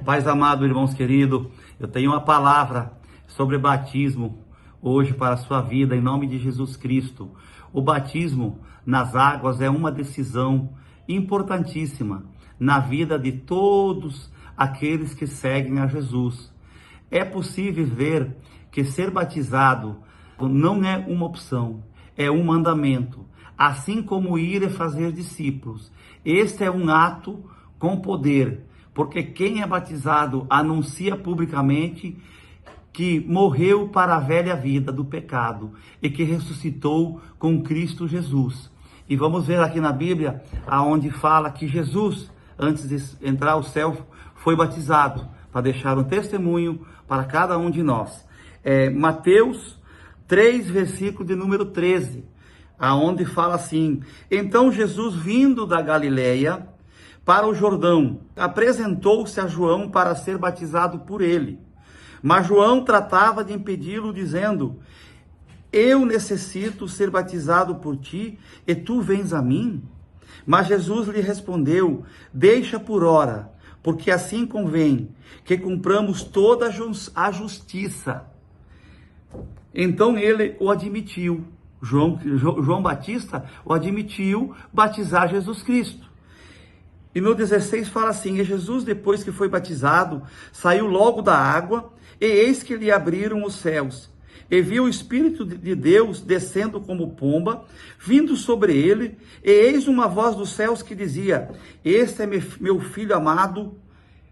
Paz amado, irmãos queridos, eu tenho uma palavra sobre batismo hoje para a sua vida, em nome de Jesus Cristo. O batismo nas águas é uma decisão importantíssima na vida de todos aqueles que seguem a Jesus. É possível ver que ser batizado não é uma opção, é um mandamento, assim como ir e fazer discípulos. Este é um ato com poder, porque quem é batizado anuncia publicamente que morreu para a velha vida do pecado e que ressuscitou com Cristo Jesus. E vamos ver aqui na Bíblia, aonde fala que Jesus, antes de entrar ao céu, foi batizado, para deixar um testemunho para cada um de nós. Mateus 3, versículo de número 13, aonde fala assim: então Jesus, vindo da Galileia para o Jordão, apresentou-se a João para ser batizado por ele. Mas João tratava de impedi-lo, dizendo: eu necessito ser batizado por ti, e tu vens a mim? Mas Jesus lhe respondeu: deixa por ora, porque assim convém que cumpramos toda a justiça. Então ele o admitiu. João Batista o admitiu batizar Jesus Cristo. E no 16 fala assim: e Jesus, depois que foi batizado, saiu logo da água, e eis que lhe abriram os céus. E viu o Espírito de Deus descendo como pomba, vindo sobre ele, e eis uma voz dos céus que dizia: este é meu filho amado,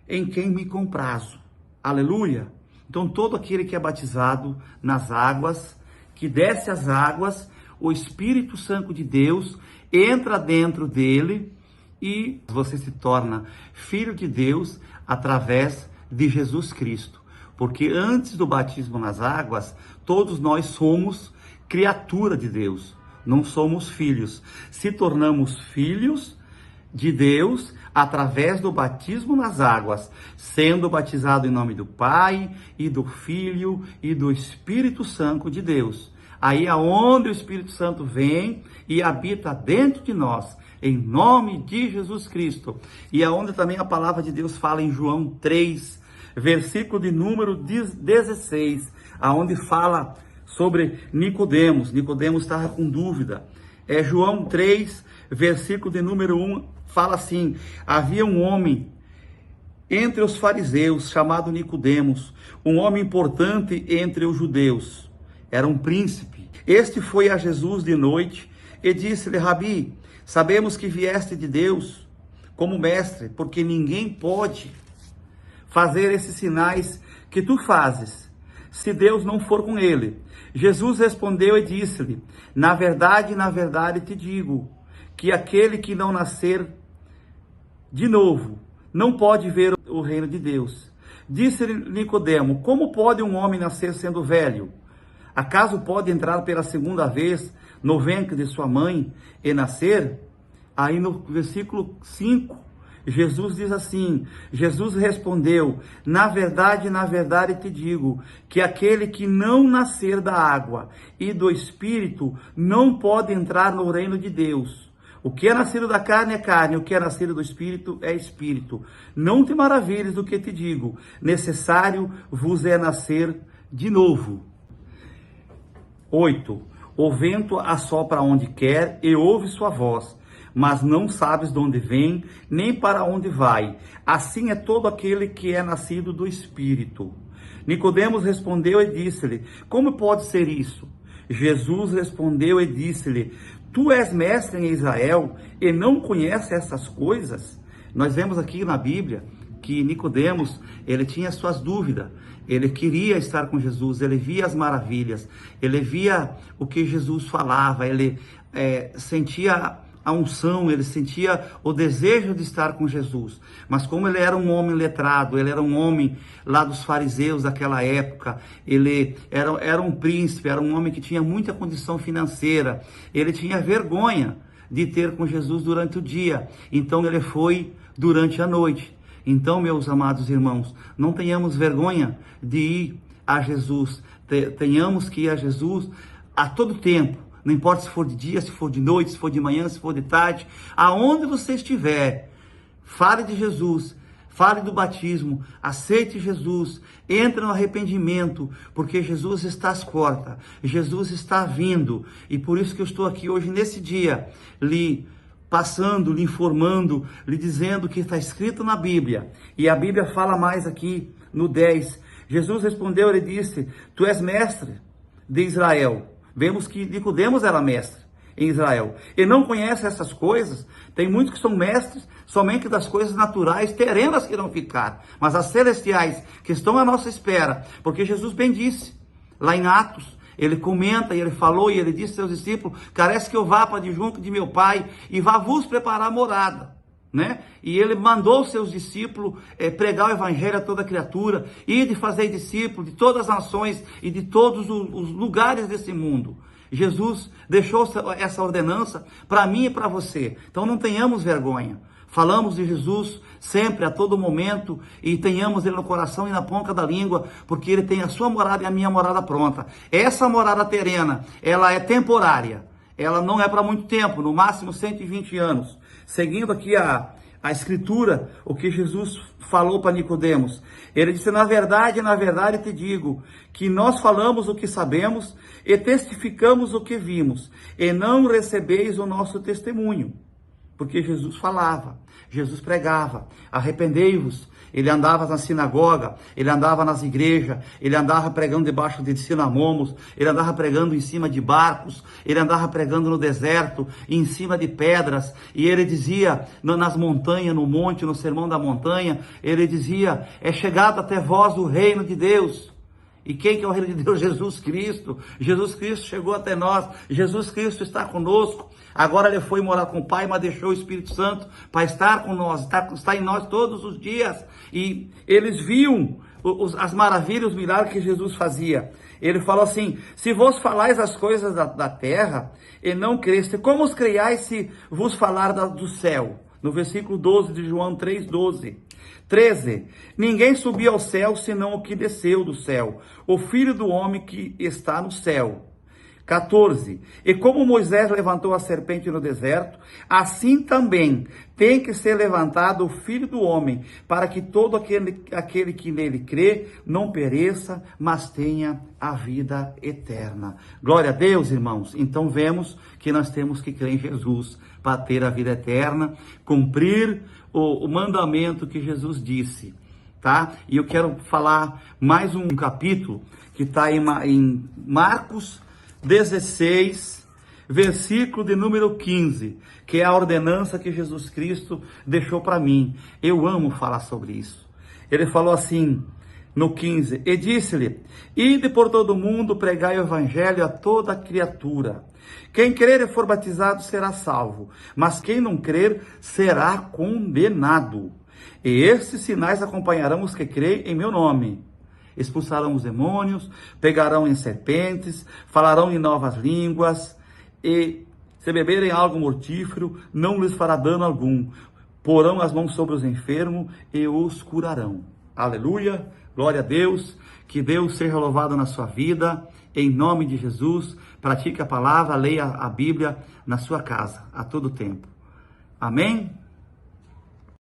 em quem me comprazo. Aleluia! Então todo aquele que é batizado nas águas, que desce as águas, o Espírito Santo de Deus entra dentro dele, e você se torna filho de Deus através de Jesus Cristo. Porque antes do batismo nas águas, todos nós somos criatura de Deus, não somos filhos. Se tornamos filhos de Deus através do batismo nas águas, sendo batizado em nome do Pai, e do Filho, e do Espírito Santo de Deus. Aí é onde o Espírito Santo vem e habita dentro de nós, em nome de Jesus Cristo. E é onde também a palavra de Deus fala em João 3, versículo de número 16, aonde fala sobre Nicodemos. Nicodemos estava com dúvida. João 3, versículo de número 1, fala assim: havia um homem entre os fariseus, chamado Nicodemos, um homem importante entre os judeus. Era um príncipe. Este foi a Jesus de noite e disse-lhe: Rabi, sabemos que vieste de Deus como mestre, porque ninguém pode fazer esses sinais que tu fazes, se Deus não for com ele. Jesus respondeu e disse-lhe: na verdade te digo, que aquele que não nascer de novo não pode ver o reino de Deus. Disse-lhe Nicodemo: como pode um homem nascer sendo velho? Acaso pode entrar pela segunda vez no ventre de sua mãe e nascer? Aí no versículo 5, Jesus diz assim: Jesus respondeu: na verdade te digo, que aquele que não nascer da água e do Espírito não pode entrar no reino de Deus. O que é nascido da carne é carne, o que é nascido do Espírito é Espírito. Não te maravilhes do que te digo, necessário vos é nascer de novo. 8. O vento assopra onde quer e ouve sua voz, mas não sabes de onde vem, nem para onde vai. Assim é todo aquele que é nascido do Espírito. Nicodemos respondeu e disse-lhe: como pode ser isso? Jesus respondeu e disse-lhe: tu és mestre em Israel e não conheces essas coisas? Nós vemos aqui na Bíblia que Nicodemos, ele tinha suas dúvidas. Ele queria estar com Jesus, ele via as maravilhas, ele via o que Jesus falava, ele sentia a unção, ele sentia o desejo de estar com Jesus. Mas como ele era um homem letrado, ele era um homem lá dos fariseus daquela época, ele era um príncipe, era um homem que tinha muita condição financeira, ele tinha vergonha de ter com Jesus durante o dia, então ele foi durante a noite. Então, meus amados irmãos, não tenhamos vergonha de ir a Jesus, tenhamos que ir a Jesus a todo tempo. Não importa se for de dia, se for de noite, se for de manhã, se for de tarde, aonde você estiver, fale de Jesus, Fale do batismo, aceite Jesus, entre no arrependimento, porque Jesus está às portas, Jesus está vindo, e por isso que eu estou aqui hoje nesse dia, lhe passando, lhe informando, lhe dizendo que está escrito na Bíblia, e a Bíblia fala mais aqui no 10, Jesus respondeu, ele disse, tu és mestre de Israel. Vemos que Nicodemos era mestre em Israel, e não conhece essas coisas. Tem muitos que são mestres somente das coisas naturais, terrenas que irão ficar, mas as celestiais que estão à nossa espera, porque Jesus bem disse, lá em Atos, ele comenta, e ele falou, e ele disse aos seus discípulos, carece que eu vá para junto de meu Pai, e vá vos preparar morada, né? E ele mandou os seus discípulos pregar o evangelho a toda criatura, e de fazer discípulos de todas as nações, e de todos os lugares desse mundo. Jesus deixou essa ordenança para mim e para você. Então não tenhamos vergonha. Falamos de Jesus sempre, a todo momento, e tenhamos ele no coração e na ponta da língua, porque ele tem a sua morada e a minha morada pronta. Essa morada terrena, ela é temporária. Ela não é para muito tempo, no máximo 120 anos. Seguindo aqui a Escritura, o que Jesus falou para Nicodemos. Ele disse, na verdade te digo, que nós falamos o que sabemos e testificamos o que vimos, e não recebeis o nosso testemunho. Porque Jesus falava, Jesus pregava, arrependei-vos. Ele andava na sinagoga, ele andava nas igrejas, ele andava pregando debaixo de cinamomos, ele andava pregando em cima de barcos, ele andava pregando no deserto, em cima de pedras, e ele dizia nas montanhas, no monte, no sermão da montanha, ele dizia, é chegado até vós o reino de Deus. E quem que é o reino de Deus? Jesus Cristo. Jesus Cristo chegou até nós. Jesus Cristo está conosco. Agora ele foi morar com o Pai, mas deixou o Espírito Santo para estar com nós, está em nós todos os dias. E eles viam as maravilhas, os milagres que Jesus fazia. Ele falou assim, se vos falais as coisas da terra e não creste, como os creiais se vos falar do céu? No versículo 12 de João 3:12. 13. Ninguém subiu ao céu, senão o que desceu do céu, o Filho do Homem que está no céu. 14. E como Moisés levantou a serpente no deserto, assim também tem que ser levantado o Filho do Homem, para que todo aquele que nele crê não pereça, mas tenha a vida eterna. Glória a Deus, irmãos. Então vemos que nós temos que crer em Jesus para ter a vida eterna, cumprir o mandamento que Jesus disse, tá? E eu quero falar mais um capítulo que está em Marcos 16, versículo de número 15, que é a ordenança que Jesus Cristo deixou para mim. Eu amo falar sobre isso. Ele falou assim, no 15, e disse-lhe, ide por todo mundo, pregai o evangelho a toda criatura. Quem crer e for batizado será salvo, mas quem não crer será condenado. E esses sinais acompanharão os que creem em meu nome. Expulsarão os demônios, pegarão em serpentes, falarão em novas línguas, e se beberem algo mortífero, não lhes fará dano algum. Porão as mãos sobre os enfermos e os curarão. Aleluia, glória a Deus, que Deus seja louvado na sua vida, em nome de Jesus. Pratique a palavra, leia a Bíblia na sua casa, a todo tempo. Amém?